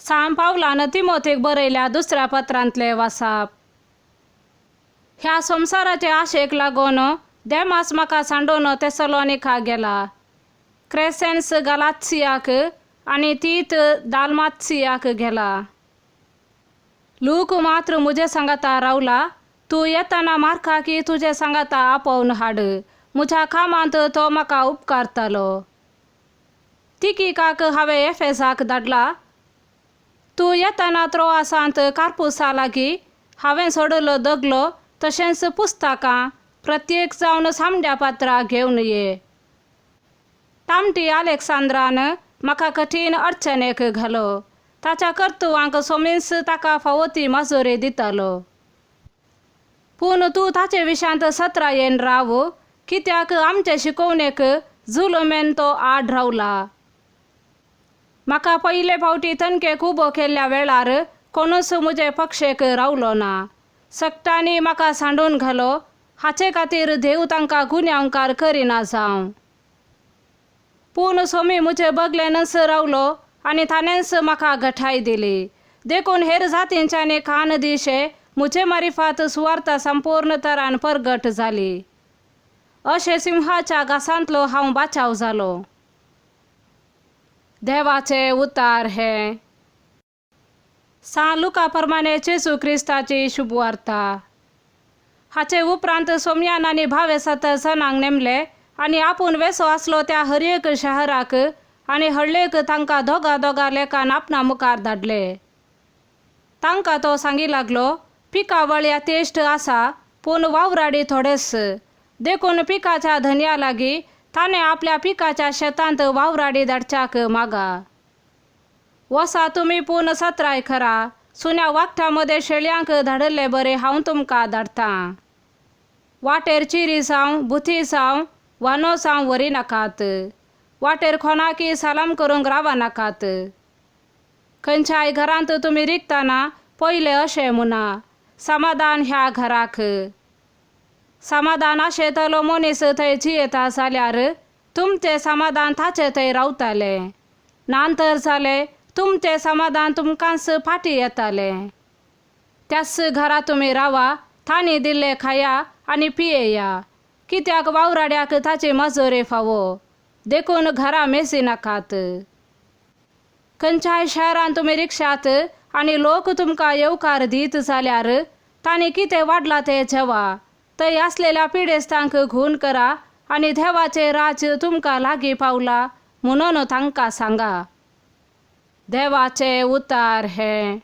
सांब पावलान तिमोथेक बरयल्या दुसऱ्या पत्रांतले वासाप. ह्या संसाराचे आशेक लागून देमास म्हाका सांडून तेसलोनिका गेला. क्रेसेन्स गलात्सियाक आणि तीत दालमात्सियाक गेला. लूक मात्र मुझे सांगाता रावला. तू येताना मार्का की तुझे सांगाता आपोवन हाड. मुझ्या कामांत तो म्हाका उपकारतलो. तिकिकाक हांवें एफेसाक धाडला. तू येताना त्रोआसांत कार्पुसा लागीं हांवें सोडलो दगलो तशेंच पुस्तकां प्रत्येक जावन सामड्या पात्रां घेवन ये. तामटी आलेक्सांद्रान म्हाका कठीण अडचणेक घालो. ताच्या कर्तुवांक सोमीस ताका फावो ती माजुरी दितालो. पूण तूं ताचे विशांत सत्रायेन राव, कित्याक आमचे शिकोवणेक जुलमेन तो आड रावला. म्हाका पयले फावटी तणकेक उबो केल्ल्या वेळार कोणूच मुजे पक्षेक रावलो ना. सक्तांनी म्हाका सांडून घालो. हाचे खातीर देव तांकां गुन्यांवकार करिना जावं. पूण सोमी मुजे बगलेनच रावलो आनी ताणेंच म्हाका घटाय दिली. देखून हेर जातींच्यांनी कान दिशे मुजे मारिफात सुवार्ता संपूर्ण तरान परगट जाली. अशें सिंहाच्या घासांतलो हांव बाचाव जालो. देवाचे उतार हे. सा लुका प्रमाणे जेजू क्रिस्ताची शुभवार्ता. हाचे उपरांत सोमयान आनी 22 जणांक नेमले आनी आपूण वेसो आसलो त्या हर एक शहराक आनी हळ्ळेक तांकां दोगा लेखान आपणा मुखार धाडले. तांकां तो सांगी लागलो, पिकावळ तेश्ट आसा पूण वावराडी थोडेच. देखून पिकाच्या धन्या लागीं ताणें आपल्या पिकाच्या शेतांत वावराडी धाडच्याक मागा. वसा तुमी पूण सत्राय खरा. सुन्या वागठामध्ये शेळयांक धाडले बरे हांव तुमकां धाडटां. वाटेर चिरी जावं बुथी जावं वानो जावं व्हरी नाकात. वाटेर कोणाकी सलाम करूंक रावा नाकात. खंयच्याय घरांत तुमी रिगतना पयले अशें म्हणा, समाधान ह्या घराक. समाधान आशेतलो मनीस थंय जियेता जाल्यार तुमचें समाधान ताचे थंय रावताले. नांतर जालें तुमचें समाधान तुमकांच फाटीं येतालें. त्याच घरा तुमी रावा, तांणी दिल्लें खाया आनी पियेया. कित्याक वावराड्याक ताची मजुरी फावो. देखून घरा मेसी नाकात. खंयच्याय शहरान तुमी रिक्षात आनी लोक तुमकां येवकार दीत जाल्यार तांणी कितें वाडलां तें जेवा. थंय आसलेल्या पिडेस्तांक घूण करा आनी देवाचें राज तुमकां लागीं पावला म्हणून तांकां सांगा. देवाचे उतार हे.